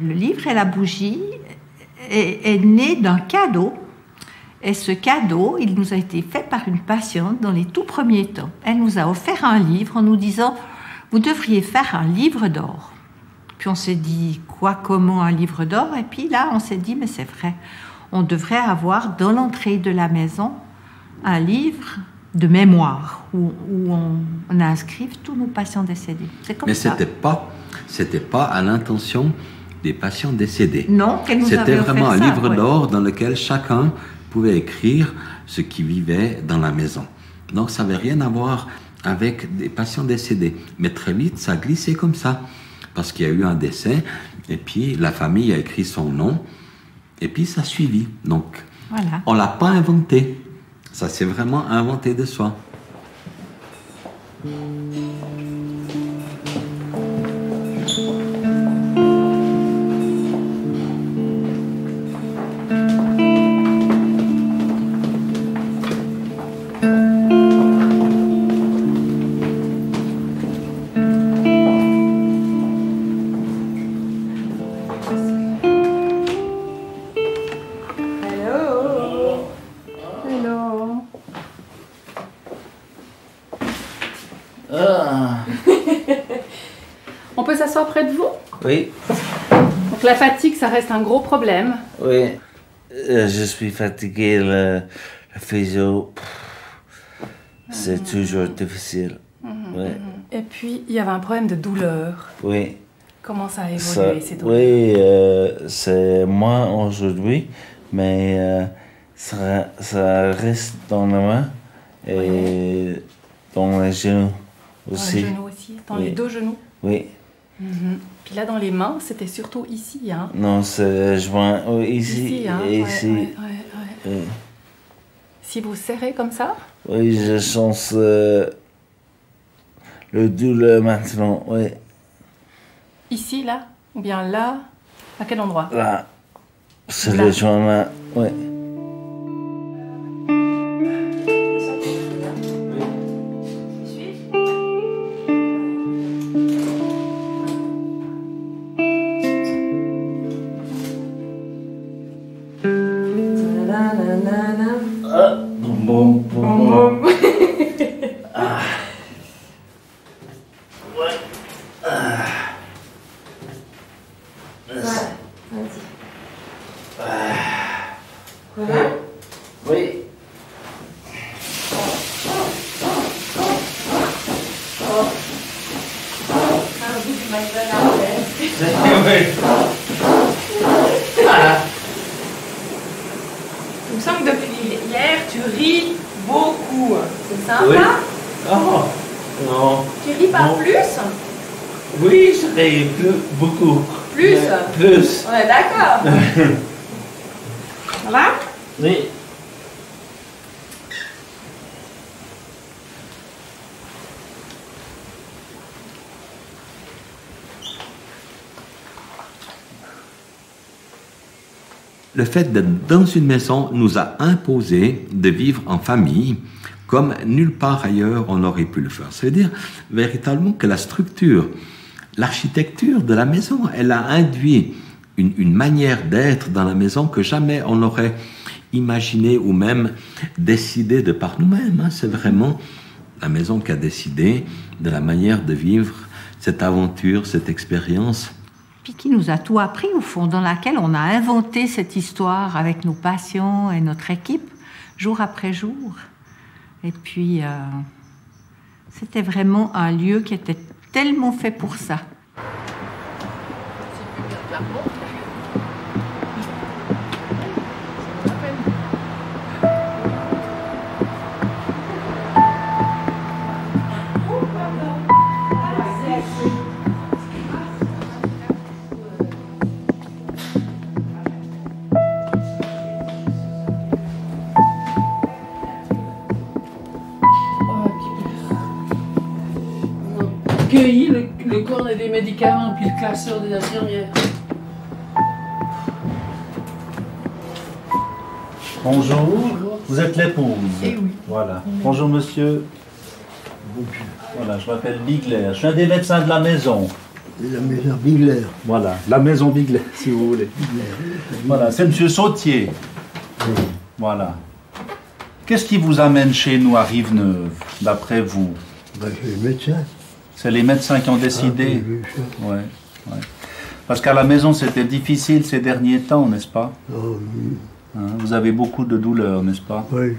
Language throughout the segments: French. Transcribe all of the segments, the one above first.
Le livre et la bougie est né d'un cadeau. Et ce cadeau, il nous a été fait par une patiente dans les tout premiers temps. Elle nous a offert un livre en nous disant « Vous devriez faire un livre d'or ». Puis on s'est dit « Quoi, comment un livre d'or ?» Et puis là, on s'est dit « Mais c'est vrai, on devrait avoir dans l'entrée de la maison un livre de mémoire où on inscrive tous nos patients décédés. » C'est comme ça. Mais c'était pas à l'intention des patients décédés. Non, qu'elle nous avait offert ça. C'était vraiment un livre d'or dans lequel chacun pouvait écrire ce qui vivait dans la maison. Donc ça n'avait rien à voir avec des patients décédés. Mais très vite, ça a glissé comme ça. Parce qu'il y a eu un décès, et puis la famille a écrit son nom, et puis ça a suivi. Donc, voilà. On ne l'a pas inventé. Ça s'est vraiment inventé de soi. On peut s'asseoir près de vous? Oui. Donc la fatigue, ça reste un gros problème. Oui. Je suis fatigué. Le physio, c'est toujours difficile. Oui. Et puis, il y avait un problème de douleur. Oui. Comment ça a évolué, ces douleurs? Oui, c'est moins aujourd'hui, mais ça reste dans la main et dans les genoux aussi. Dans les genoux aussi? Dans les deux genoux? Oui. Puis là, dans les mains, c'était surtout ici, hein? Non, c'est joint ici hein? et ici. Ouais. Si vous serrez comme ça? Oui, je sens le douleur maintenant, oui. Ici, là? Ou bien là? À quel endroit? Là. C'est le joint là, oui. Il me semble que depuis hier, tu ris beaucoup. C'est sympa? Oui. Oh, non. Tu ris pas plus? Oui, je ris beaucoup. Plus? Plus. Ouais, d'accord. Voilà? Oui. le fait d'être dans une maison nous a imposé de vivre en famille comme nulle part ailleurs on aurait pu le faire. Ça veut dire véritablement que la structure, l'architecture de la maison, elle a induit une manière d'être dans la maison que jamais on n'aurait imaginé ou même décidé de par nous-mêmes. Hein. C'est vraiment la maison qui a décidé de la manière de vivre cette aventure, cette expérience. Puis qui nous a tout appris, au fond, dans laquelle on a inventé cette histoire avec nos patients et notre équipe, jour après jour. Et puis, c'était vraiment un lieu qui était tellement fait pour ça. Cueilli le cornet des médicaments puis le classeur des infirmières. Bonjour, vous êtes l'épouse. Eh oui. Voilà. Bonjour monsieur. Voilà, je m'appelle Bigler. Je suis un des médecins de la maison. La maison Bigler. Voilà, la maison Bigler, si vous voulez. Voilà, c'est monsieur Sautier. Voilà. Qu'est-ce qui vous amène chez nous à Rive-Neuve, d'après vous? Ben, je suis médecin. C'est les médecins qui ont décidé. Ouais, ouais. Parce qu'à la maison, c'était difficile ces derniers temps, n'est-ce pas? Oh, oui. Hein, vous avez beaucoup de douleurs, n'est-ce pas? Oui.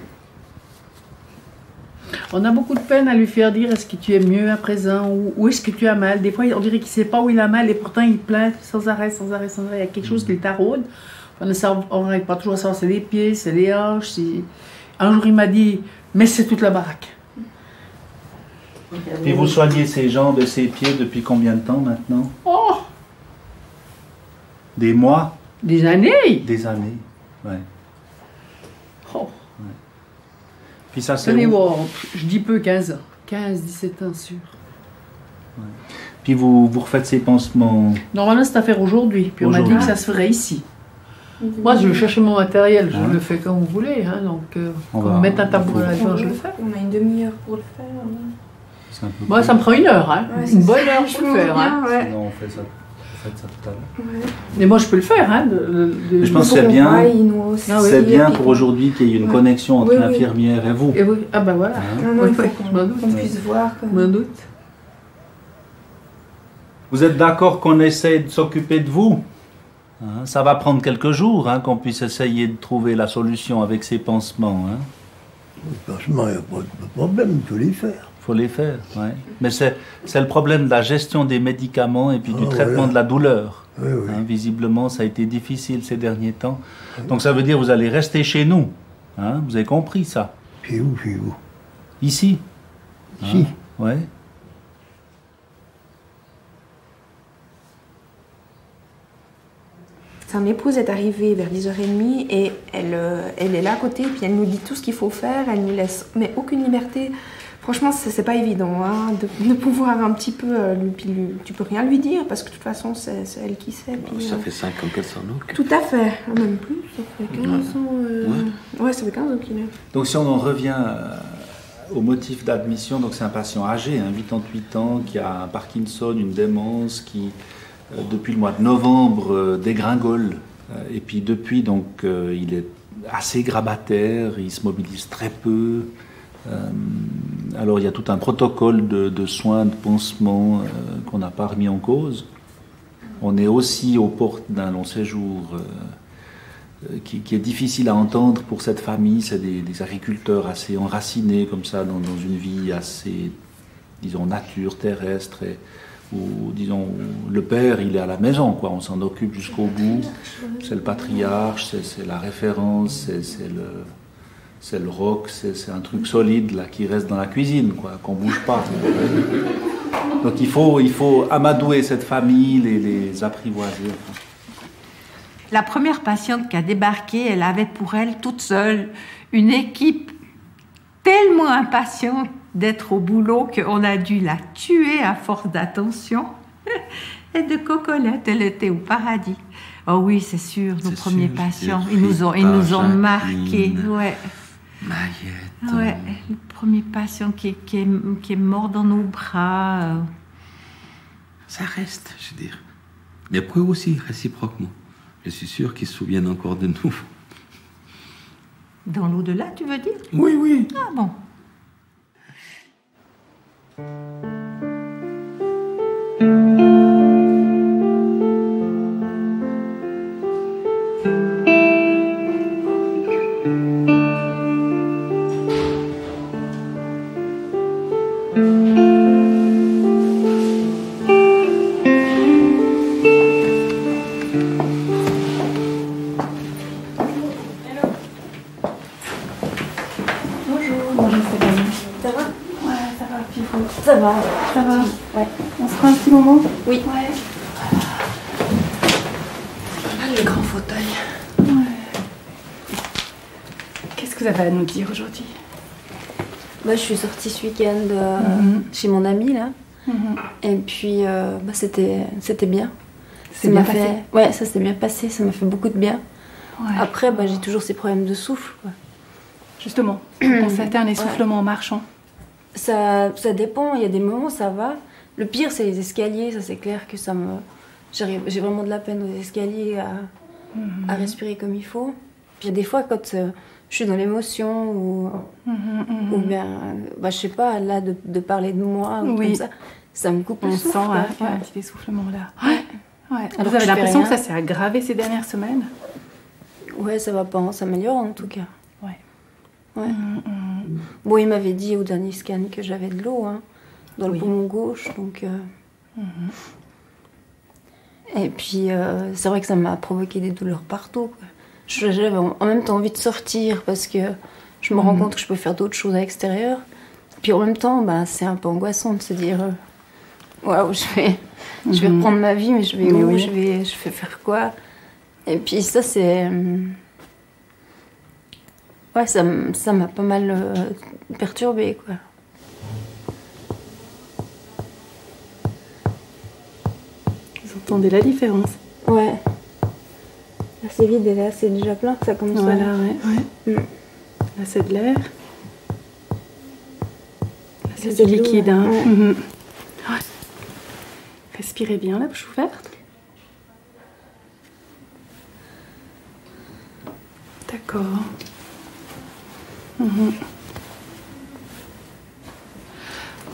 On a beaucoup de peine à lui faire dire est-ce que tu es mieux à présent ou où est-ce que tu as mal. Des fois, on dirait qu'il ne sait pas où il a mal et pourtant il plaint sans arrêt, sans arrêt, sans arrêt. Il y a quelque chose qui le taraude. On n'arrive pas toujours à savoir c'est les pieds, c'est les hanches. Un jour, il m'a dit mais c'est toute la baraque. Et vous soignez ses jambes et ses pieds depuis combien de temps maintenant? Oh, Des mois? des années. Des années, ouais. Oh. Puis ça c'est Allez où? voir, je dis peu 15 ans. 15, 17 ans sûr. Puis vous refaites ces pansements. Normalement, c'est à faire aujourd'hui. Puis on m'a dit Aujourd'hui. que ça se ferait ici. Moi, je vais chercher mon matériel, je Hein? le fais comme vous voulez. Hein, donc, On quand va- vous mettez un tabouret là-dedans, je le fais. On a une demi-heure pour le faire. C'est un peu Moi, ça me prend une heure, hein. Ouais, Une c'est bonne heure pour le faire. Hein. Ouais. Non, on fait ça. Vous faites ça tout à l'heure. Mais moi, je peux le faire. Hein, Je pense que c'est bien. Ah oui. C'est bien pour aujourd'hui qu'il y ait une connexion entre Oui, oui. l'infirmière et vous. Et oui. Ah ben voilà. Hein? Non, non, Oui, il faut oui, je m'en doute. qu'on puisse voir. Je m'en doute. Vous êtes d'accord qu'on essaie de s'occuper de vous? Hein, ça va prendre quelques jours hein, qu'on puisse essayer de trouver la solution avec ces pansements. Hein. Franchement, il n'y a pas de problème, il faut les faire. Faut les faire, ouais. Mais c'est le problème de la gestion des médicaments et puis du Ah, traitement voilà. de la douleur. Oui, oui. Hein, visiblement, ça a été difficile ces derniers temps. Donc ça veut dire que vous allez rester chez nous. Hein, vous avez compris ça? Chez vous. Ici? Ici. Ouais. Son épouse est arrivée vers 10h30 et elle est là à côté, puis elle nous dit tout ce qu'il faut faire, elle nous laisse mais aucune liberté. Franchement, c'est pas évident hein, de pouvoir un petit peu. Tu peux rien lui dire parce que de toute façon, c'est elle qui sait. Puis, Ça fait 5 ans qu'elle s'en occupe. Tout à fait, même plus, ça fait 15 ans. Ouais, ça fait 15 ans qu'il est. Donc si on en revient au motif d'admission, donc c'est un patient âgé, hein, 88 ans, qui a un Parkinson, une démence, qui depuis le mois de novembre dégringole. Et puis depuis, donc, il est assez grabataire, il se mobilise très peu. Alors il y a tout un protocole de soins, de pansements qu'on n'a pas remis en cause. On est aussi aux portes d'un long séjour qui est difficile à entendre pour cette famille. C'est des agriculteurs assez enracinés comme ça dans une vie assez, disons, nature, terrestre. Où, disons, le père, il est à la maison, quoi. On s'en occupe jusqu'au bout. C'est le patriarche, c'est la référence, c'est le roc, c'est un truc solide là qui reste dans la cuisine, quoi, qu'on bouge pas. Donc il faut amadouer cette famille, les apprivoiser. La première patiente qui a débarqué, elle avait pour elle toute seule une équipe tellement impatiente d'être au boulot qu'on a dû la tuer à force d'attention. Et de Cocolette, elle était au paradis. Oh oui, c'est sûr, nos C'est premiers sûr, patients, c'est ils nous ont Jacqueline, marqués. Ouais. Maillette. Ouais, le premier patient qui est mort dans nos bras. Ça reste, je veux dire. Mais pour eux aussi, réciproquement. Je suis sûr qu'ils se souviennent encore de nous. Dans l'au-delà, tu veux dire? Oui, oui. Ah bon. Ça va. Ouais. On se prend un petit moment? Oui. Ouais. Ah, le grand fauteuil. Ouais. Qu'est-ce que vous avez à nous dire aujourd'hui? Bah, je suis sortie ce week-end chez mon ami là. Et puis c'était bien. C'est bien passé? Ouais, ça s'est bien passé, ça m'a fait beaucoup de bien. Ouais. Après, j'ai toujours ces problèmes de souffle, quoi. Justement, vous constatez un essoufflement en marchant? Ça dépend, il y a des moments ça va. Le pire c'est les escaliers, ça c'est clair que j'ai vraiment de la peine aux escaliers à respirer comme il faut. Puis il y a des fois quand je suis dans l'émotion ou bien, je sais pas, là de parler de moi ou comme ça me coupe le souffle. On sent qu'il y a un petit essoufflement là. Ouais. Alors vous avez je l'impression fais que rien. ça s'est aggravé ces dernières semaines? Ouais, ça va pas, on s'améliore en tout cas. Ouais. Bon, il m'avait dit au dernier scan que j'avais de l'eau dans le poumon gauche, donc. Et puis c'est vrai que ça m'a provoqué des douleurs partout, quoi. J'avais en même temps envie de sortir parce que je me rends compte que je peux faire d'autres choses à l'extérieur. Puis en même temps, c'est un peu angoissant de se dire waouh, je vais reprendre ma vie, mais je vais où? Je vais faire quoi? Et puis ça, c'est. Ouais, ça m'a pas mal perturbée, quoi. Vous entendez la différence? Ouais. Là, c'est vide et là, c'est déjà plein, ça commence Voilà, à... ouais. Là, c'est de l'air. Là, c'est c'est du de l'eau, liquide. ouais. Hein. Ouais. Ouais. Respirez bien, la bouche ouverte. D'accord.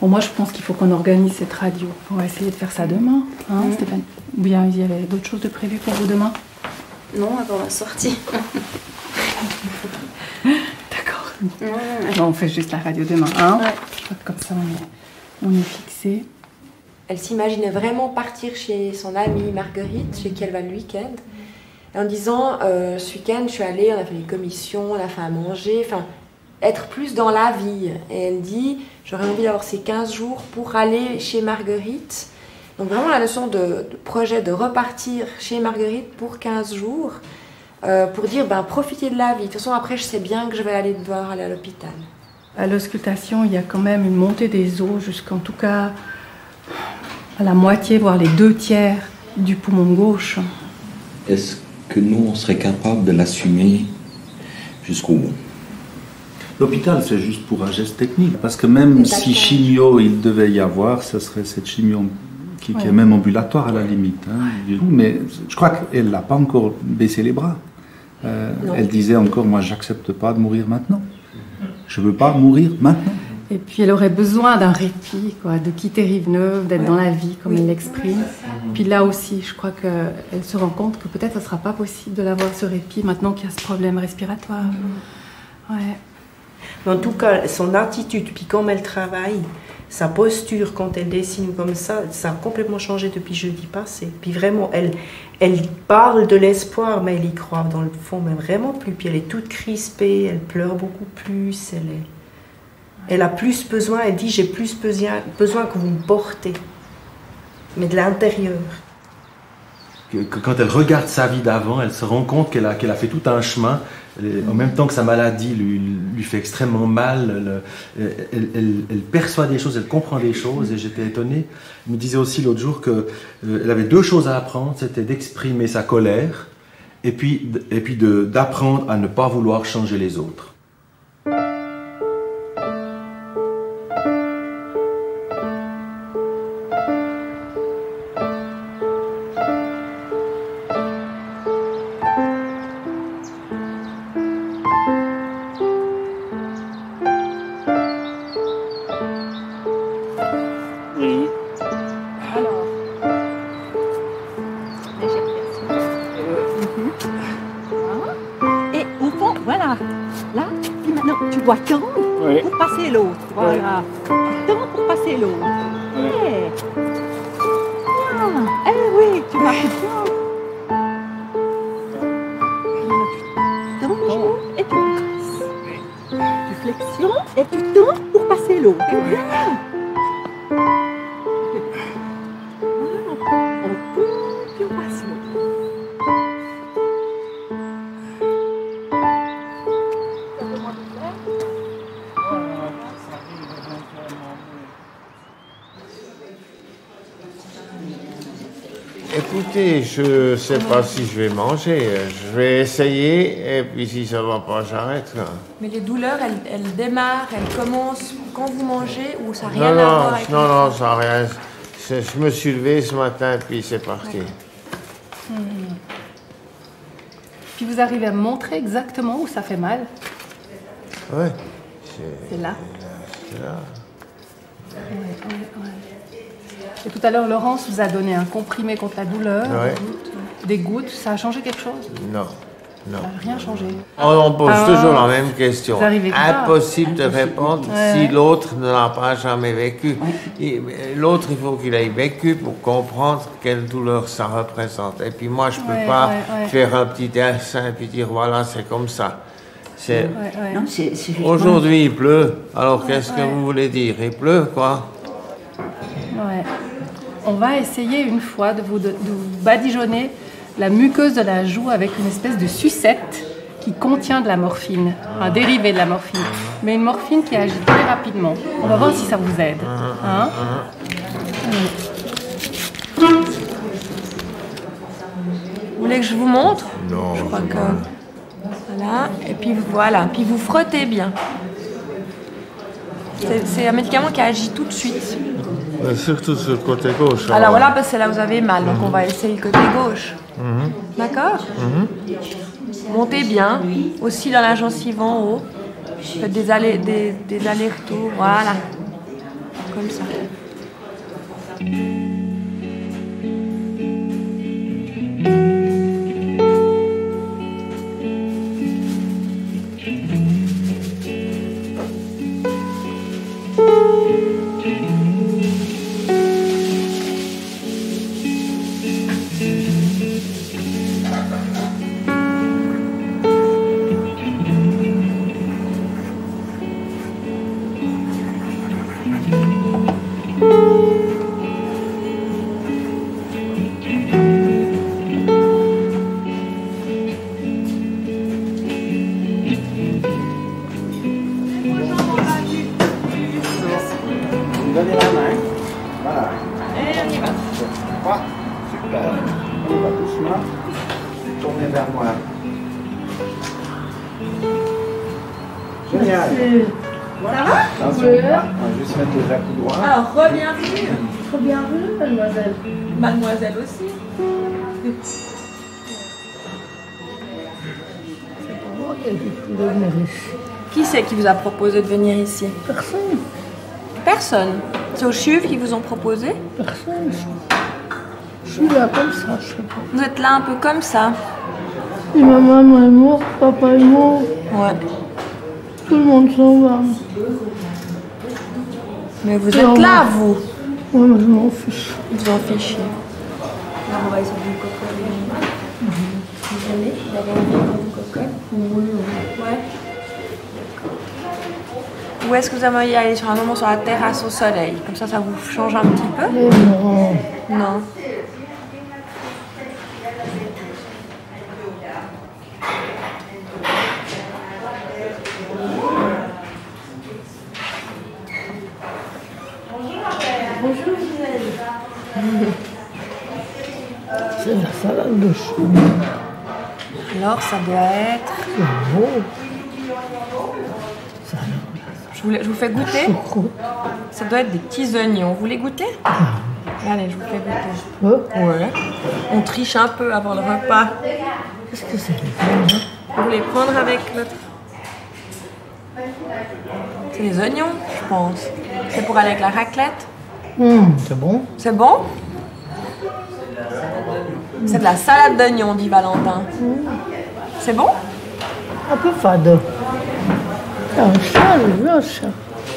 Bon, moi, je pense qu'il faut qu'on organise cette radio. On va essayer de faire ça demain, hein, Stéphane? Ou bien il y avait d'autres choses de prévues pour vous demain? Non, avant la sortie. D'accord. Bon, on fait juste la radio demain, hein? Ouais. Je crois que comme ça, on est fixé. Elle s'imaginait vraiment partir chez son amie Marguerite, chez qui elle va le week-end, en disant ce week-end je suis allée, on a fait des commissions, on a fait à manger, enfin être plus dans la vie. Et elle dit j'aurais envie d'avoir ces 15 jours pour aller chez Marguerite. Donc vraiment la notion de projet de repartir chez Marguerite pour 15 jours, pour dire profiter de la vie. De toute façon après je sais bien que je vais aller devoir aller à l'hôpital. À l'auscultation, il y a quand même une montée des os jusqu'en tout cas à la moitié, voire les 2/3 du poumon gauche. Est-ce que nous, on serait capable de l'assumer jusqu'au bout? L'hôpital, c'est juste pour un geste technique, parce que même si chimio il devait y avoir, ce serait cette chimio qui est même ambulatoire à la limite. Hein, mais je crois qu'elle n'a pas encore baissé les bras. Elle disait encore, moi, j'accepte pas de mourir maintenant. Je veux pas mourir maintenant. Et puis elle aurait besoin d'un répit, quoi, de quitter Rive-Neuve, d'être dans la vie, comme elle l'exprime. Puis là aussi, je crois qu'elle se rend compte que peut-être ce ne sera pas possible de l'avoir ce répit maintenant qu'il y a ce problème respiratoire. Ouais. Mais en tout cas, son attitude, puis comme elle travaille, sa posture quand elle dessine comme ça a complètement changé depuis jeudi passé. Puis vraiment, elle parle de l'espoir, mais elle y croit dans le fond, mais vraiment plus. Puis elle est toute crispée, elle pleure beaucoup plus, elle a plus besoin, elle dit j'ai plus besoin que vous me portez, mais de l'intérieur. Quand elle regarde sa vie d'avant, elle se rend compte qu'elle a fait tout un chemin En même temps que sa maladie lui fait extrêmement mal, elle perçoit des choses, elle comprend des choses, et j'étais étonné. Elle me disait aussi l'autre jour qu'elle avait 2 choses à apprendre, c'était d'exprimer sa colère, et puis d'apprendre à ne pas vouloir changer les autres. Pour passer l'autre, voilà. Temps pour passer l'autre. Ouais. Ah, eh oui, tu marches bien. Tu tends et tu passes. Tu flexions et tu tends pour passer l'autre. Bien. Voilà. On tend puis on passe l'autre. Écoutez, je ne sais pas si je vais manger. Je vais essayer et puis si ça ne va pas, j'arrête. Mais les douleurs, elles démarrent, elles commencent quand vous mangez ou ça n'a rien à voir avec Non, ça n'a rien. Je me suis levé ce matin et puis c'est parti. Puis vous arrivez à me montrer exactement où ça fait mal? Oui. C'est là. C'est là. Ouais. Et tout à l'heure, Laurence vous a donné un comprimé contre la douleur, des gouttes. Ça a changé quelque chose? Non. Ça n'a rien changé. On pose toujours la même question. Impossible de répondre si l'autre ne l'a pas jamais vécu. L'autre, il faut qu'il ait vécu pour comprendre quelle douleur ça représente. Et puis moi, je ne peux pas faire un petit dessin et puis dire voilà, c'est comme ça. Aujourd'hui, il pleut. Alors, qu'est-ce que vous voulez dire? Il pleut, quoi? Ouais. On va essayer une fois de vous badigeonner la muqueuse de la joue avec une espèce de sucette qui contient de la morphine, un dérivé de la morphine, mais une morphine qui agit très rapidement. On va voir si ça vous aide. Hein? Vous voulez que je vous montre? Non. Je crois que... Voilà, et puis voilà, puis vous frottez bien. C'est un médicament qui agit tout de suite. Mais surtout sur le côté gauche. Alors voilà, parce que c'est là où vous avez mal, donc on va essayer le côté gauche. D'accord? Montez bien, aussi dans la gencive en haut. Faites des allers-retours, voilà. Comme ça. Donnez la main. Voilà. Et on y va. Super. On va doucement. Tournez vers moi. Génial. Ça va? Attention, on va juste mettre les coups droits. Alors, re-bienvenue. Re-bienvenue, mademoiselle. Mademoiselle aussi. Qui c'est qui vous a proposé de venir ici? Personne. Personne. C'est aux CHUV qui vous ont proposé? Personne. Je suis là comme ça, je sais pas. Vous êtes là un peu comme ça? Et ma maman est morte, papa est mort. Ouais. Tout le monde s'en va. Mais vous êtes là, vous? Ouais, mais je m'en fiche. Vous en fichez. Là, on va essayer du coco. Vous aimez? Vous avez envie du coco? Oui. Ouais. Où est-ce que vous aimeriez aller sur un moment sur la terrasse au soleil? Comme ça vous change un petit peu? Non. Non. Bonjour Gisèle. C'est la salade de chou. Alors, ça doit être... C'est beau. Je vous fais goûter. Ça doit être des petits oignons. Vous voulez goûter? Allez, je vous fais goûter. Ouais. On triche un peu avant le repas. Qu'est-ce que c'est? Vous voulez prendre avec l'autre? C'est des oignons, je pense. C'est pour aller avec la raclette. C'est bon. C'est bon? C'est de la salade d'oignons, dit Valentin. C'est bon? Un peu fade. Il y a un chat, j'ai vu un chat.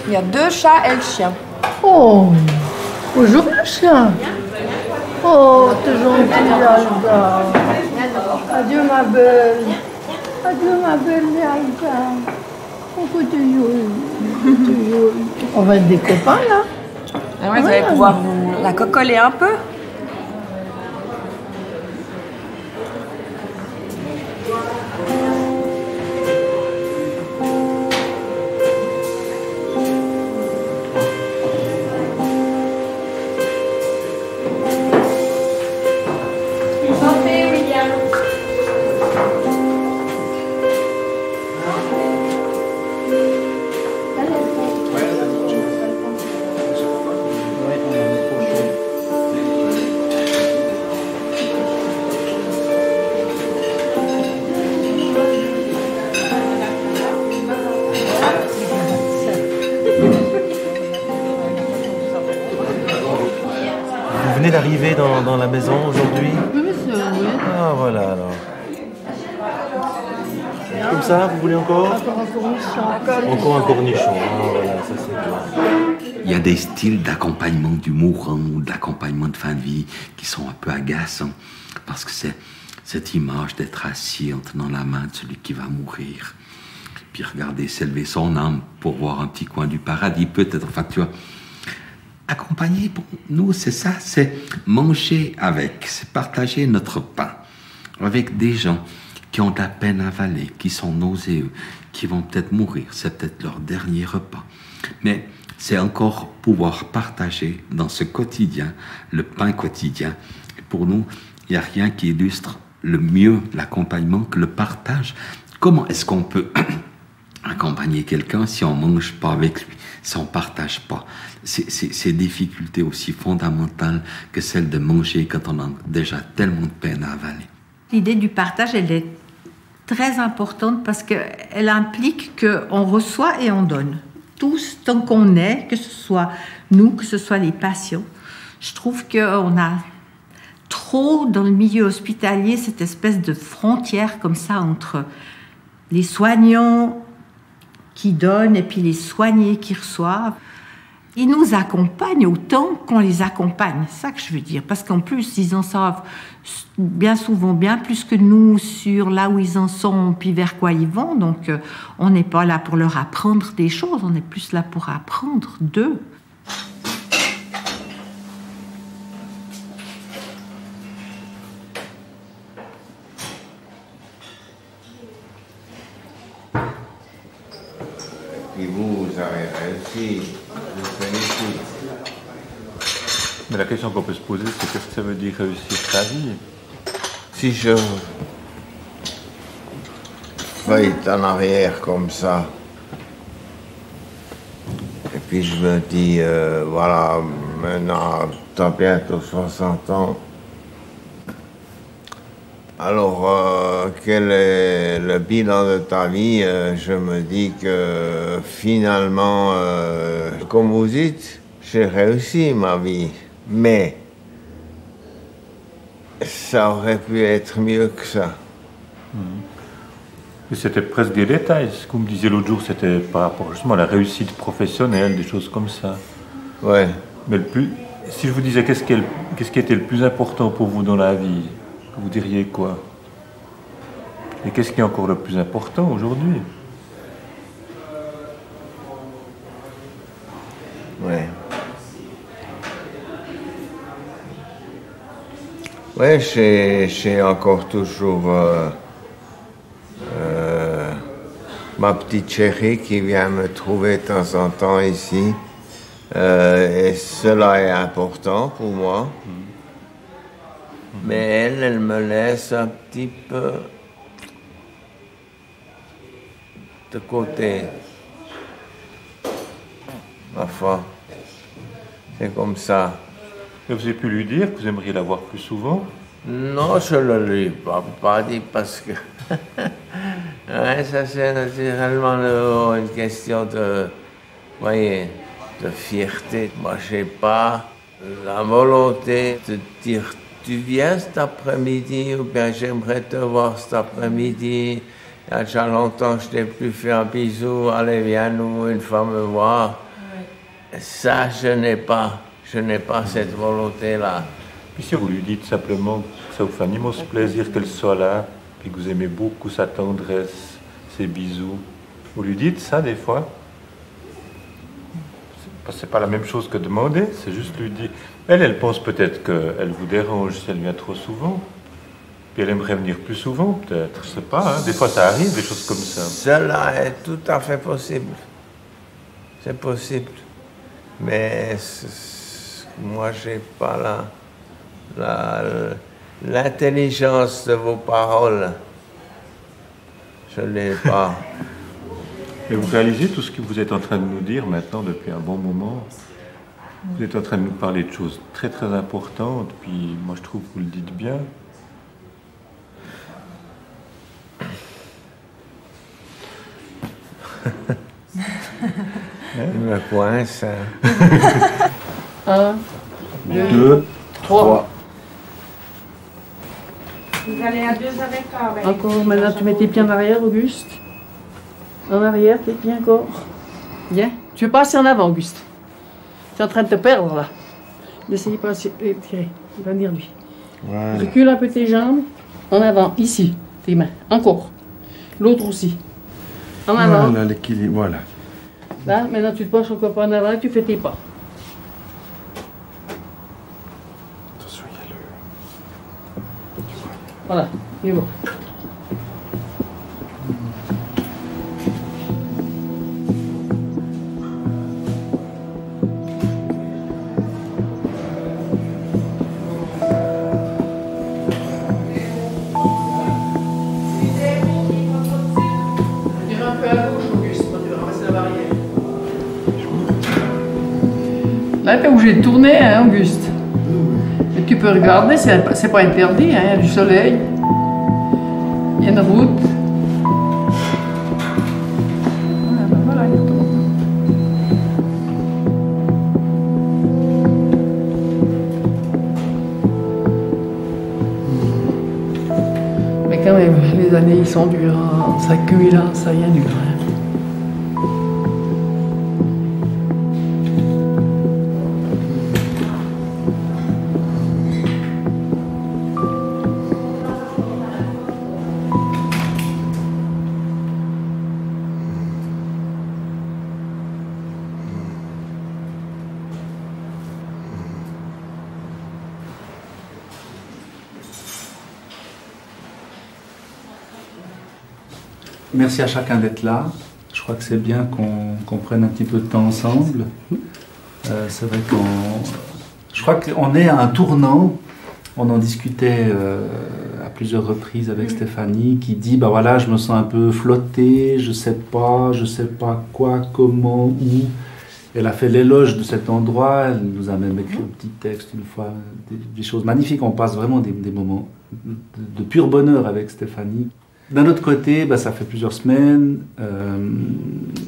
Il y a 2 chats et le chien. Oh, bonjour le chien. Oh, t'es gentil, Alda. Adieu ma belle. Adieu ma belle Alda. Oh, que t'es jolie. On va être des copains là. Ah ouais, vous allez pouvoir la cocoler un peu. Vous venez d'arriver dans la maison aujourd'hui? Oui, monsieur, oui. Ah, voilà alors. Comme ça, vous voulez encore? Encore un cornichon. Encore un cornichon. Ah, voilà, ça c'est bien. Il y a des styles d'accompagnement du mourant ou d'accompagnement de fin de vie qui sont un peu agaçants parce que c'est cette image d'être assis en tenant la main de celui qui va mourir. Puis regarder s'élever son âme pour voir un petit coin du paradis, peut-être. Enfin, tu vois, accompagner, pour nous, c'est ça, c'est manger avec, c'est partager notre pain avec des gens qui ont de la peine à avaler, qui sont nauséeux, qui vont peut-être mourir. C'est peut-être leur dernier repas. Mais c'est encore pouvoir partager dans ce quotidien, le pain quotidien. Et pour nous, il n'y a rien qui illustre le mieux l'accompagnement que le partage. Comment est-ce qu'on peut accompagner quelqu'un si on ne mange pas avec lui, si on ne partage pas? Ces difficultés aussi fondamentales que celles de manger quand on a déjà tellement de peine à avaler. L'idée du partage, elle est très importante parce qu'elle implique qu'on reçoit et on donne. Tous, tant qu'on est, que ce soit nous, que ce soit les patients. Je trouve qu'on a trop, dans le milieu hospitalier, cette espèce de frontière comme ça entre les soignants qui donnent et puis les soignés qui reçoivent. Ils nous accompagnent autant qu'on les accompagne, c'est ça que je veux dire. Parce qu'en plus, ils en savent bien souvent bien plus que nous sur là où ils en sont, puis vers quoi ils vont. Donc, on n'est pas là pour leur apprendre des choses, on est plus là pour apprendre d'eux. Et vous avez réussi. Je vous félicite. Mais la question qu'on peut se poser, c'est qu'est-ce que ça veut dire réussir sa vie? Si je feuille en arrière comme ça, et puis je me dis, voilà, maintenant, tu as bientôt 60 ans. Alors, quel est le bilan de ta vie? Je me dis que finalement, comme vous dites, j'ai réussi ma vie, mais ça aurait pu être mieux que ça. Et c'était presque des détails. Ce que vous me disiez l'autre jour, c'était par rapport justement à la réussite professionnelle, des choses comme ça. Ouais. Mais si je vous disais qu'est-ce qui était le plus important pour vous dans la vie, vous diriez quoi? Et qu'est-ce qui est encore le plus important aujourd'hui? Ouais. Ouais, j'ai encore toujours ma petite chérie qui vient me trouver de temps en temps ici. Et cela est important pour moi. Mais elle me laisse un petit peu de côté. Enfin, c'est comme ça. Et vous avez pu lui dire que vous aimeriez la voir plus souvent? Non, je ne le lui ai pas dit parce que ouais, ça c'est naturellement une question de, voyez, de fierté. Moi, je n'ai pas la volonté de dire tu viens cet après-midi ou bien j'aimerais te voir cet après-midi. Il y a déjà longtemps que je n'ai plus fait un bisou, allez viens nous une fois me voir. Ouais. Ça, je n'ai pas cette volonté-là. Puis si vous lui dites simplement que ça vous fait un immense plaisir qu'elle soit là, puis que vous aimez beaucoup sa tendresse, ses bisous, vous lui dites ça des fois? C'est pas la même chose que demander, c'est juste lui dire. Elle pense peut-être qu'elle vous dérange si elle vient trop souvent. Puis elle aimerait venir plus souvent, peut-être, je sais pas, hein. Des fois ça arrive, des choses comme ça. Cela est tout à fait possible. C'est possible. Mais moi, j'ai pas l'intelligence de vos paroles. Je ne l'ai pas. Mais vous réalisez tout ce que vous êtes en train de nous dire maintenant depuis un bon moment? Vous êtes en train de nous parler de choses très très importantes, puis moi je trouve que vous le dites bien. Il me coince. 1, 2, 3. Vous allez à 2 avec toi. Encore, maintenant tu mets tes pieds en arrière, Auguste. En arrière, tes pieds encore. Bien. Tu veux passer en avant, Auguste. Tu es en train de te perdre, là. N'essayez pas de tirer. Il va venir, lui. Voilà. Recule un peu tes jambes. En avant, ici. Tes mains. Encore. L'autre aussi. En avant. Voilà, l'équilibre, voilà. Là, maintenant tu te penches encore pas en avant et tu fais tes pas. Attention, il y a le... Voilà, c'est bon. Là, tu es obligé de tourner, hein, Auguste. Mais tu peux regarder, c'est pas interdit, hein, il y a du soleil. Il y a une route. Voilà, il tourne. Mais quand même, les années, ils sont dures. Hein. Ça cumule, ça y est dur. Hein. Merci à chacun d'être là. Je crois que c'est bien qu'on prenne un petit peu de temps ensemble. C'est vrai je crois qu'on est à un tournant. On en discutait à plusieurs reprises avec Stéphanie, qui dit bah voilà, je me sens un peu flottée, je sais pas quoi, comment, où. Elle a fait l'éloge de cet endroit. Elle nous a même écrit un petit texte une fois, des choses magnifiques. On passe vraiment des moments de pur bonheur avec Stéphanie. D'un autre côté, ça fait plusieurs semaines,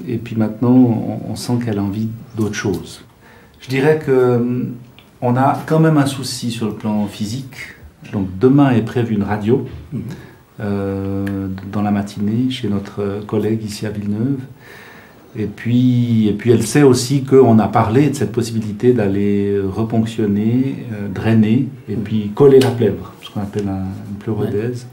et puis maintenant, on sent qu'elle a envie d'autre chose. Je dirais qu'on a quand même un souci sur le plan physique. Donc demain est prévue une radio, dans la matinée, chez notre collègue ici à Villeneuve. Et puis elle sait aussi qu'on a parlé de cette possibilité d'aller reponctionner, drainer, et puis coller la plèvre, ce qu'on appelle une pleurodèse.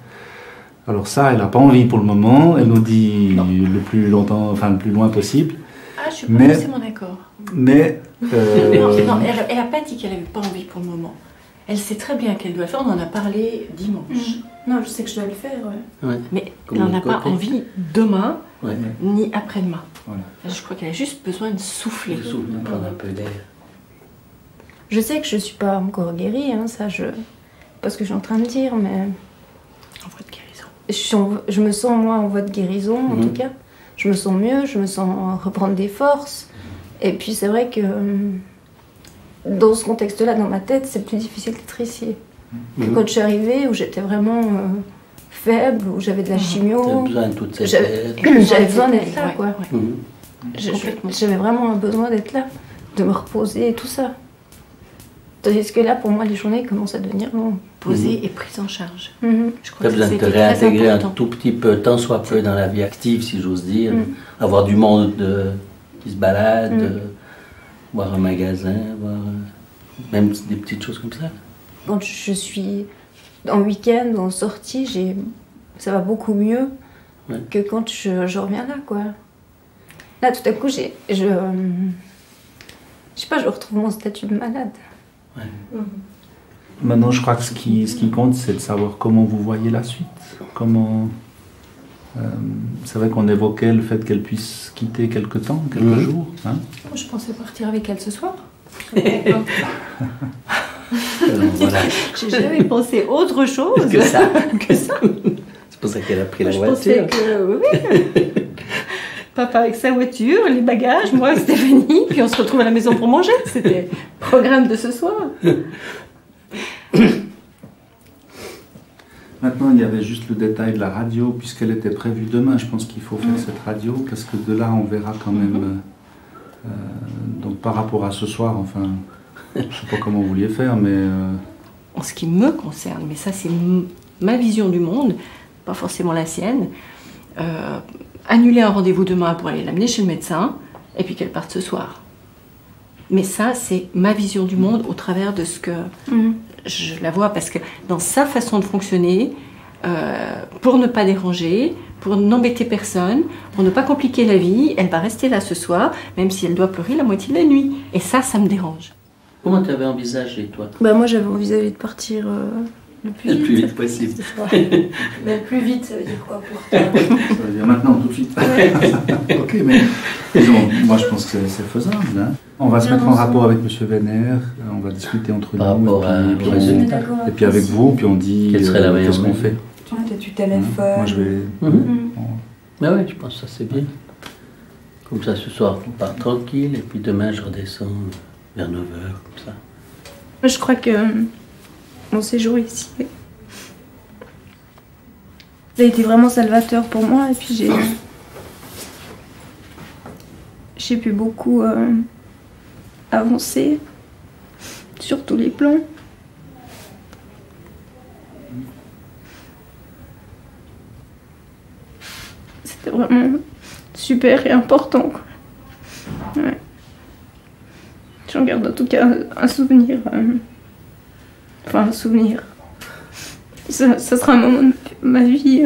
Alors ça, elle n'a pas envie pour le moment. Elle nous dit le plus loin possible. Ah, je suis pas forcément d'accord. Mais... Non, elle n'a pas dit qu'elle n'avait pas envie pour le moment. Elle sait très bien qu'elle doit le faire. On en a parlé dimanche. Non, je sais que je dois le faire, ouais. Mais elle n'en a pas envie demain, ni après-demain. Voilà. Je crois qu'elle a juste besoin de souffler. Prendre un peu d'air. Je sais que je suis pas encore guérie, hein, ça, pas ce que je suis en train de dire, mais. En voie de guérison. Je me sens, moi, en voie de guérison, en tout cas. Je me sens mieux, je me sens reprendre des forces. Et puis, c'est vrai que dans ce contexte-là, dans ma tête, c'est plus difficile d'être ici. Que quand je suis arrivée, où j'étais vraiment faible, où j'avais de la chimio. T'avais besoin de toute cette J'avais besoin d'être là, quoi. J'avais vraiment un besoin d'être là, de me reposer et tout ça. Tandis que là, pour moi, les journées commencent à devenir posées et prises en charge. Tu as besoin de te réintégrer un tout petit peu, tant soit peu, dans la vie active, si j'ose dire. Avoir du monde qui se balade, voir un magasin, voir même des petites choses comme ça. Quand je suis en week-end ou en sortie, ça va beaucoup mieux que quand je reviens là, quoi. Là, tout à coup, je sais pas, je retrouve mon statut de malade. Maintenant, je crois que ce qui compte, c'est de savoir comment vous voyez la suite. Comment. C'est vrai qu'on évoquait le fait qu'elle puisse quitter quelques jours. Hein. Je pensais partir avec elle ce soir. Voilà. J'ai jamais pensé autre chose que ça. C'est pour ça qu'elle a pris la voiture. Je pensais que oui. Papa avec sa voiture, les bagages, moi avec Stéphanie, puis on se retrouve à la maison pour manger. C'était le programme de ce soir. Maintenant, il y avait juste le détail de la radio, puisqu'elle était prévue demain. Je pense qu'il faut faire cette radio, parce que de là, on verra quand même. Donc, par rapport à ce soir, enfin, je ne sais pas comment vous vouliez faire, mais. En ce qui me concerne, mais ça, c'est ma vision du monde, pas forcément la sienne. Annuler un rendez-vous demain pour aller l'amener chez le médecin, et puis qu'elle parte ce soir. Mais ça, c'est ma vision du monde au travers de ce que je la vois, parce que dans sa façon de fonctionner, pour ne pas déranger, pour n'embêter personne, pour ne pas compliquer la vie, elle va rester là ce soir, même si elle doit pleurer la moitié de la nuit. Et ça me dérange. Comment tu avais envisagé, toi? Moi, j'avais envisagé de partir le plus vite possible. Mais le plus vite, ça veut dire quoi pour toi? Ça veut dire maintenant, tout de suite. Ok, mais donc, moi je pense que c'est faisable. Hein. On va se mettre en rapport avec M. Vénère, on va discuter entre nous, et puis avec vous, puis on dit qu'est-ce qu'on fait. Tu téléphones. Moi je vais. Mais oui, je pense que ça c'est bien. Comme ça, ce soir, on part tranquille, et puis demain, je redescends vers 9h, comme ça. Je crois que mon séjour ici, ça a été vraiment salvateur pour moi, et puis j'ai pu beaucoup avancer sur tous les plans. C'était vraiment super et important, quoi. Ouais. J'en garde en tout cas un souvenir. Enfin, un souvenir. Ça sera un moment de ma vie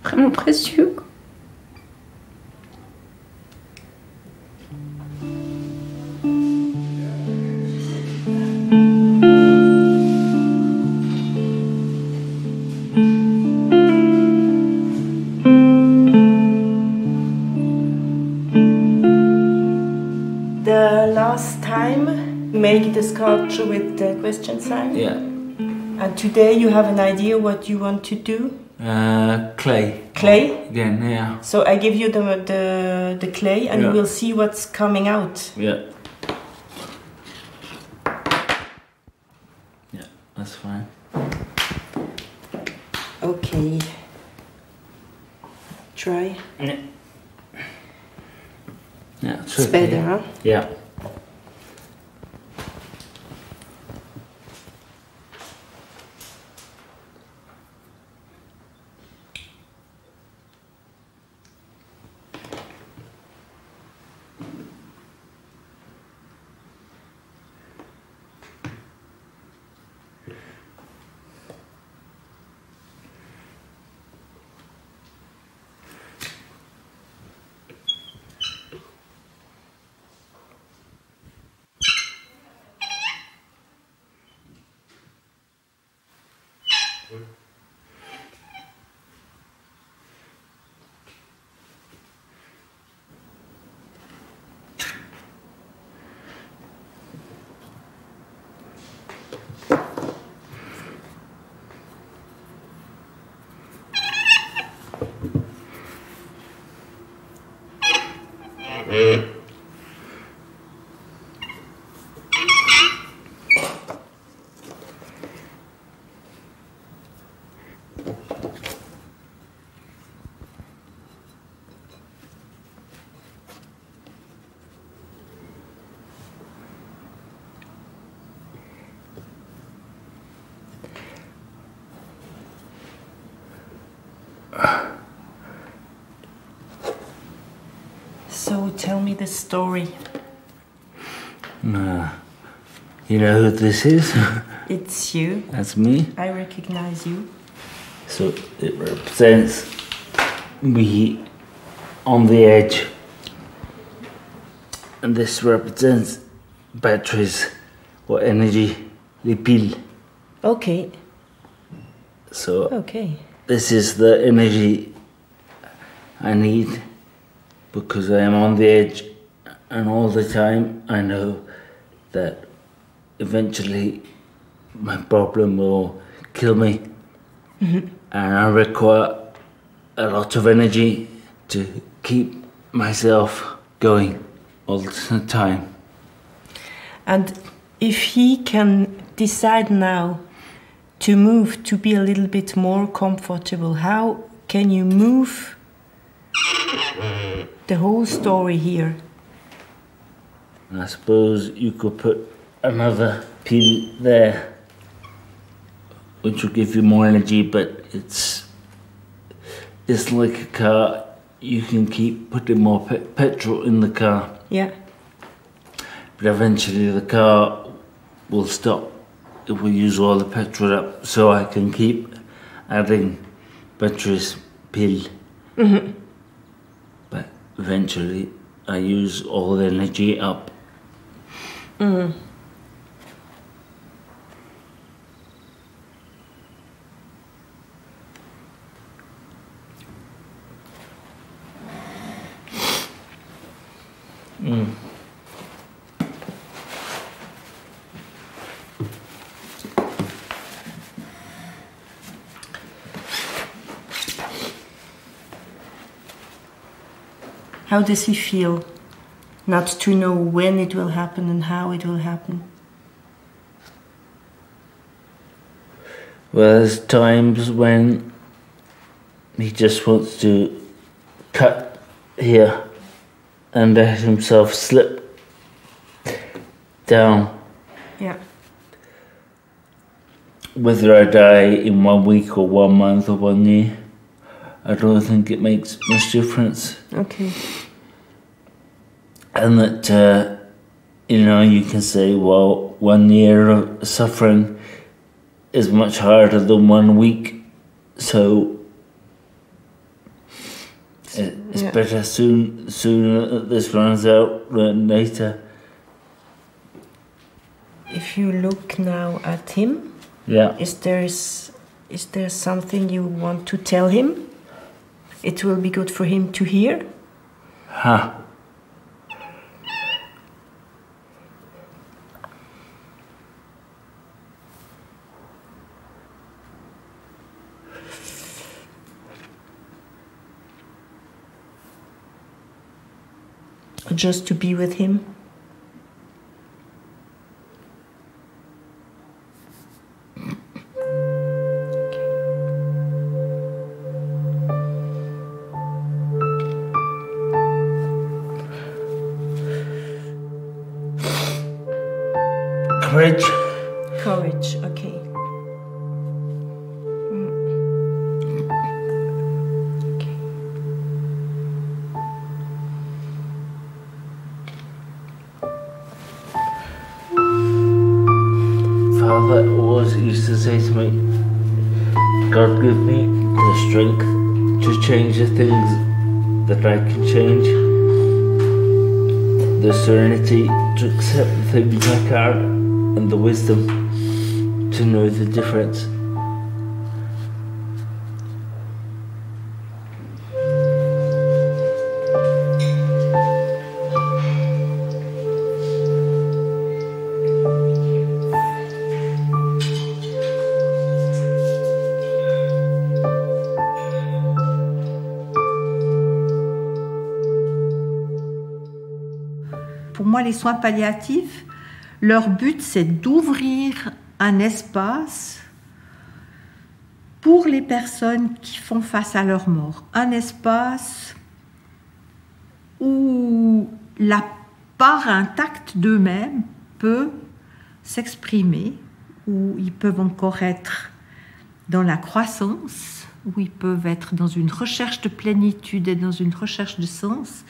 vraiment précieux, quoi. Make the sculpture with the question sign? Yeah. And today you have an idea what you want to do? Clay. Clay? Again, yeah. So I give you the clay and you will see what's coming out. Yeah. Yeah, that's fine. Okay. Try. Yeah, it's better, huh? Yeah. So tell me the story. You know who this is? It's you. That's me. I recognize you. So it represents me on the edge. And this represents batteries or energy, les piles. Okay. So Okay. this is the energy I need because I am on the edge, and all the time I know that eventually my problem will kill me. Mhm. And I require a lot of energy to keep myself going all the time. And if he can decide now to move to be a little bit more comfortable, how can you move the whole story here? And I suppose you could put another pin there, which will give you more energy, but it's like a car. You can keep putting more petrol in the car, Yeah. but eventually the car will stop. It will use all the petrol up, so I can keep adding batteries, pill. Mhm. But eventually I use all the energy up. Mm. Mm. How does he feel not to know when it will happen and how it will happen? Well, there's times when he just wants to cut here and let himself slip down. Yeah. Whether I die in 1 week or 1 month or 1 year, I don't think it makes much difference. Okay. And that, you can say, well, 1 year of suffering is much harder than 1 week, so it's Yeah. better sooner that this runs out than later. If you look now at him, Yeah. is there something you want to tell him? It will be good for him to hear. Huh. Just to be with him. Courage. Courage, okay. Father always used to say to me, God give me the strength to change the things that I can change, the serenity to accept the things I can't, and the wisdom to know the difference. pour moi, les soins palliatifs, leur but, c'est d'ouvrir un espace pour les personnes qui font face à leur mort. Un espace où la part intacte d'eux-mêmes peut s'exprimer, où ils peuvent encore être dans la croissance, où ils peuvent être dans une recherche de plénitude et dans une recherche de sens.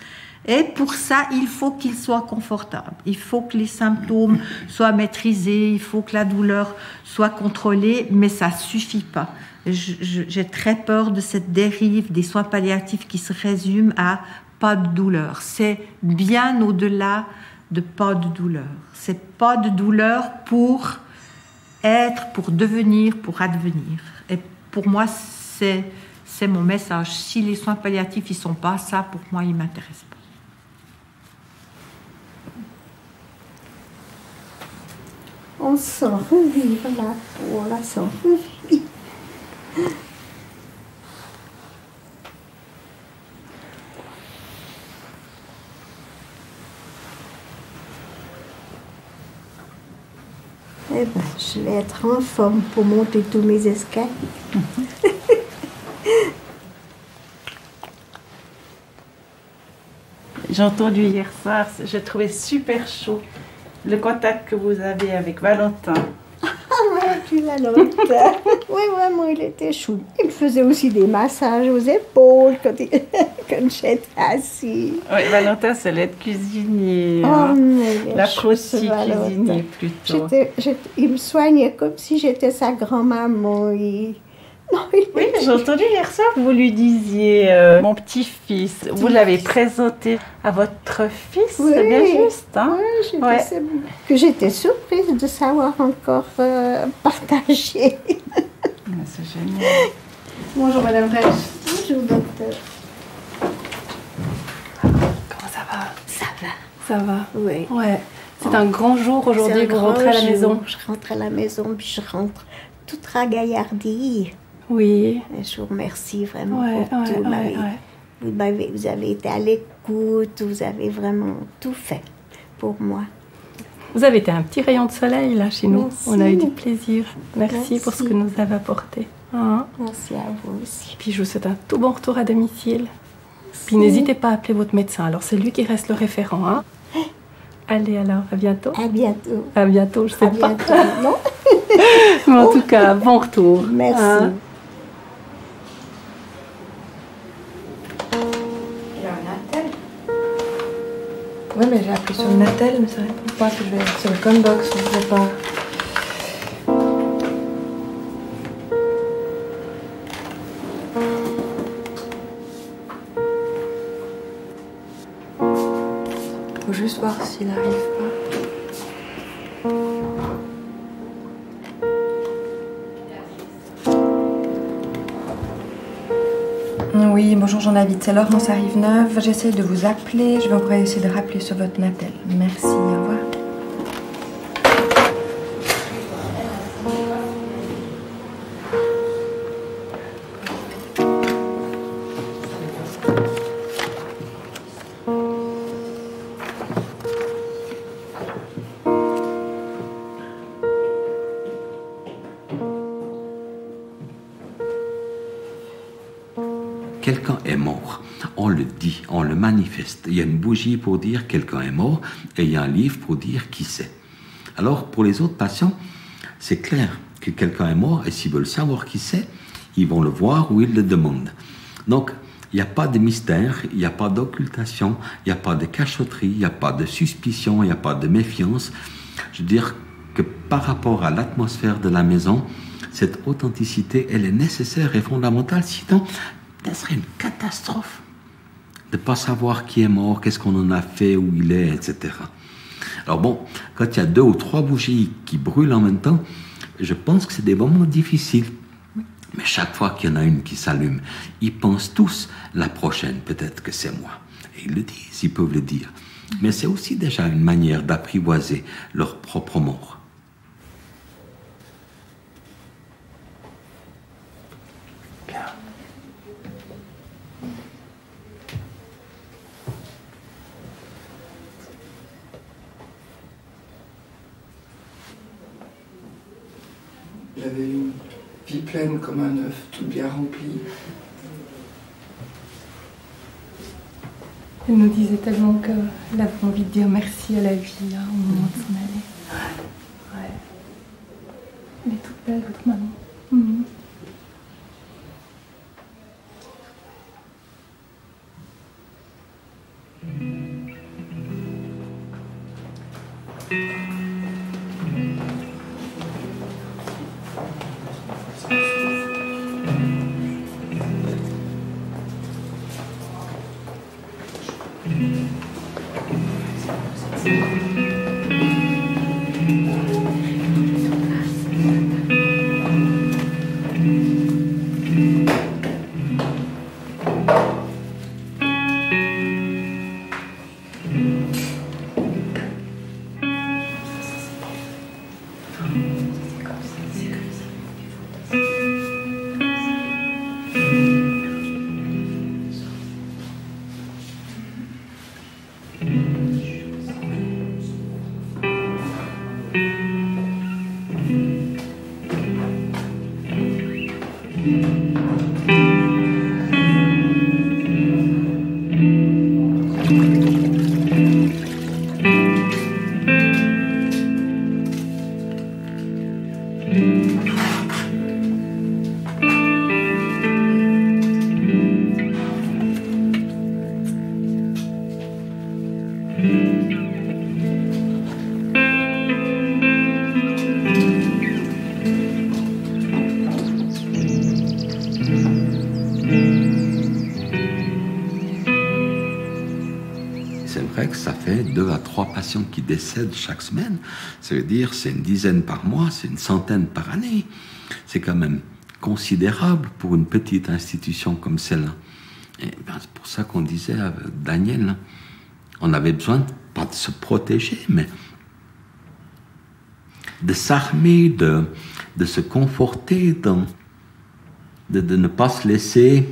Et pour ça, il faut qu'ils soient confortables. Il faut que les symptômes soient maîtrisés, il faut que la douleur soit contrôlée, mais ça ne suffit pas. J'ai très peur de cette dérive des soins palliatifs qui se résument à pas de douleur. C'est bien au-delà de pas de douleur. C'est pas de douleur pour être, pour devenir, pour advenir. Et pour moi, c'est mon message. Si les soins palliatifs ils sont pas ça, pour moi, ils m'intéressent pas. On sent revivre la peau, on la sent revivre. Eh ben, je vais être en forme pour monter tous mes escaliers. J'ai entendu hier soir, j'ai trouvé super chaud le contact que vous avez avec Valentin. Ah ouais, tu Valentin. Oui, vraiment, il était chou. Il me faisait aussi des massages aux épaules quand j'étais assis. Oui, Valentin, c'est l'aide cuisinier. Oh, l'apprenti cuisinier plutôt. Il me soignait comme si j'étais sa grand-maman. Oui, j'ai entendu hier soir, vous lui disiez mon petit-fils. Vous l'avez présenté à votre fils, oui, c'est bien juste. Hein? Oui, que j'étais surprise de savoir encore partager. C'est génial. Bonjour Madame Reich. Bonjour docteur. Comment ça va? Ça va. Ça va? Oui. Ouais. C'est un grand jour aujourd'hui, vous rentrez à la maison. Je rentre à la maison, puis je rentre toute ragaillardie. Oui. Et je vous remercie vraiment pour tout. Vous avez été à l'écoute, vous avez vraiment tout fait pour moi. Vous avez été un petit rayon de soleil là chez nous. Merci. On a eu du plaisir. Merci pour ce que nous avez apporté. Hein? Merci à vous aussi. Puis je vous souhaite un tout bon retour à domicile. Puis n'hésitez pas à appeler votre médecin. Alors c'est lui qui reste le référent. Hein? Allez alors, à bientôt. À bientôt. À bientôt, je sais pas. Bientôt, non? Mais en tout cas, bon retour. Merci. Hein? Oui, mais j'ai appuyé sur le Natel, mais ça répond pas. Que je vais sur le Combox, je sais pas. Faut juste voir s'il arrive pas. Oui, bonjour, j'en habite. C'est Laurence à Rive-Neuve. J'essaie de vous appeler. Je vais essayer de rappeler sur votre Natel. Merci, au revoir. Quelqu'un est mort. On le dit, on le manifeste. Il y a une bougie pour dire quelqu'un est mort et il y a un livre pour dire qui c'est. Alors, pour les autres patients, c'est clair que quelqu'un est mort et s'ils veulent savoir qui c'est, ils vont le voir ou ils le demandent. Donc, il n'y a pas de mystère, il n'y a pas d'occultation, il n'y a pas de cachotterie, il n'y a pas de suspicion, il n'y a pas de méfiance. Je veux dire que par rapport à l'atmosphère de la maison, cette authenticité, elle est nécessaire et fondamentale. Sinon, ça serait une catastrophe de ne pas savoir qui est mort, qu'est-ce qu'on en a fait, où il est, etc. Alors bon, quand il y a 2 ou 3 bougies qui brûlent en même temps, je pense que c'est des moments difficiles. Mais chaque fois qu'il y en a une qui s'allume, ils pensent tous, la prochaine, peut-être que c'est moi. Et ils le disent, ils peuvent le dire. Mais c'est aussi déjà une manière d'apprivoiser leur propre mort. il avait une vie pleine comme un œuf, tout bien rempli. Elle nous disait tellement qu'elle avait envie de dire merci à la vie là, au moment de s'en aller. Ouais. Elle est toute belle, votre maman. Mhm. Qui décèdent chaque semaine, ça veut dire c'est une dizaine par mois, c'est une centaine par année. C'est quand même considérable pour une petite institution comme celle-là. Et ben, c'est pour ça qu'on disait avec Daniel, on avait besoin, pas de se protéger, mais de s'armer, de se conforter, de ne pas se laisser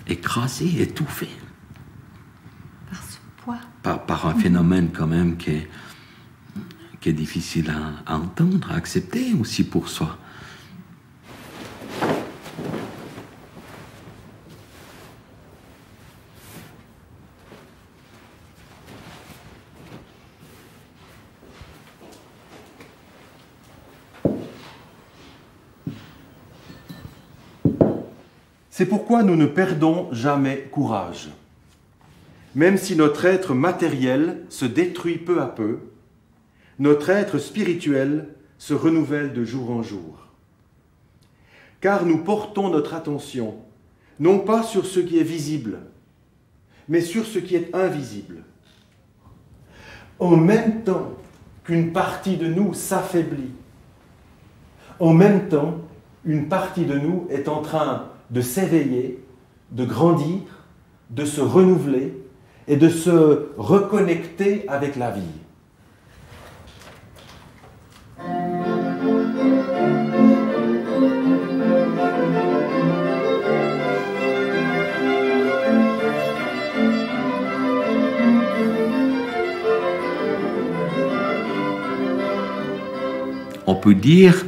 écraser, étouffer. Par un phénomène quand même qui est difficile à entendre, à accepter aussi pour soi. C'est pourquoi nous ne perdons jamais courage. Même si notre être matériel se détruit peu à peu, notre être spirituel se renouvelle de jour en jour. Car nous portons notre attention, non pas sur ce qui est visible, mais sur ce qui est invisible. En même temps qu'une partie de nous s'affaiblit, en même temps, une partie de nous est en train de s'éveiller, de grandir, de se renouveler, et de se reconnecter avec la vie. On peut dire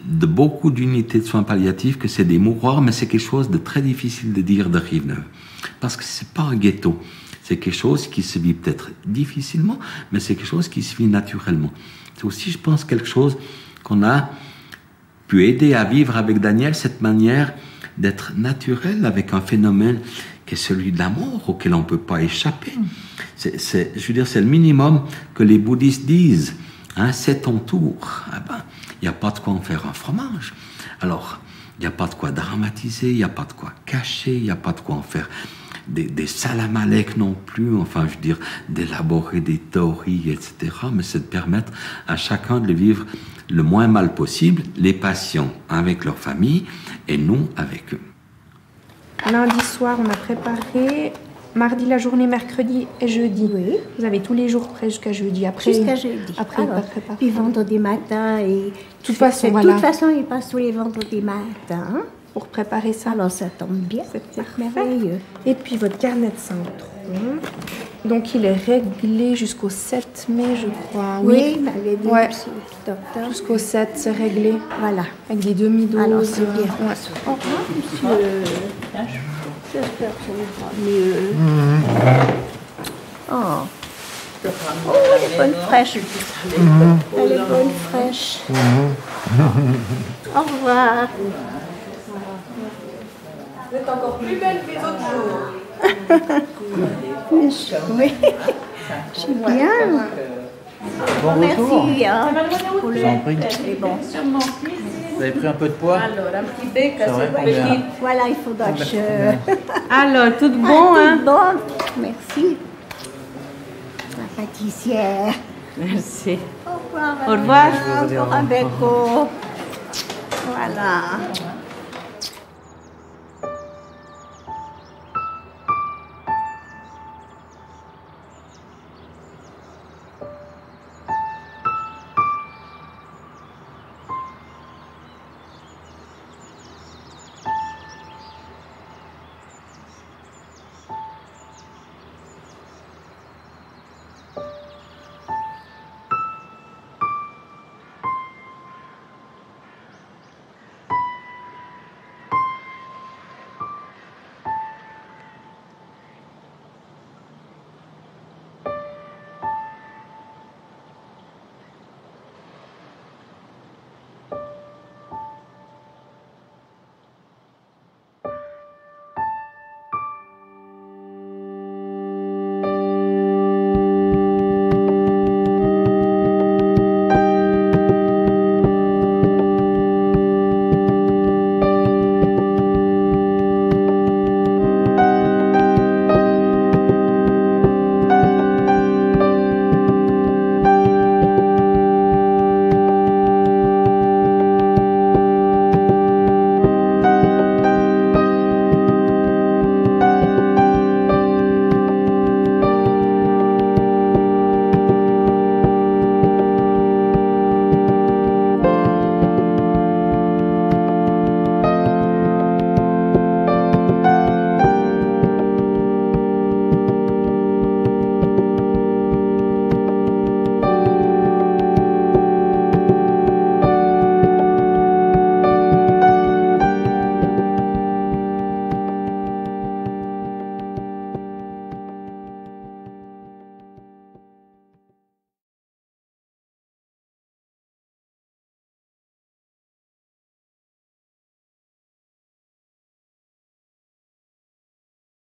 de beaucoup d'unités de soins palliatifs que c'est des mouroirs, mais c'est quelque chose de très difficile de dire de Rive-Neuve. Parce que c'est pas un ghetto. C'est quelque chose qui se vit peut-être difficilement, mais c'est quelque chose qui se vit naturellement. C'est aussi, je pense, quelque chose qu'on a pu aider à vivre avec Daniel, cette manière d'être naturel avec un phénomène qui est celui de la mort, auquel on ne peut pas échapper. Je veux dire, c'est le minimum que les bouddhistes disent. Hein, c'est ton tour. Ah ben, il n'y a pas de quoi en faire un fromage. Alors, il n'y a pas de quoi dramatiser, il n'y a pas de quoi cacher, il n'y a pas de quoi en faire des salamalek non plus, enfin, je veux dire, d'élaborer des théories, etc. Mais c'est de permettre à chacun de le vivre le moins mal possible, les patients avec leur famille et nous avec eux. Lundi soir, on a préparé mardi la journée, mercredi et jeudi. Oui. Vous avez tous les jours près jusqu'à jeudi. Après, jusqu'à jeudi. Après, alors, puis vendredi matin et... De toute façon, il passe tous les vendredis matins. pour préparer ça. Alors ça tombe bien, c'est merveilleux. Et puis votre carnet de symptômes. Donc il est réglé jusqu'au 7 mai, je crois. Oui, il m'avait dit ouais. aussi le docteur. Jusqu'au 7, c'est réglé. Voilà. Avec des demi-doses. Alors c'est bien. Ouais. Au revoir, monsieur. J'espère que ça ira mieux. Oh. Oh, elle est bonne fraîche. Elle est bonne fraîche. Au revoir. Vous êtes encore plus belle que les autres jours. Oui, je suis bien. Bon retour. Merci. Hein, Je vous en prie. c'est bon. Vous avez pris un peu de poids? Alors, un petit bec C'est vrai, assez combien? petit. Voilà, il faudra que je... Alors, tout bon, hein? Tout bon, merci. La pâtissière. Merci. Au revoir. Au revoir. Au revoir, Beko. Voilà.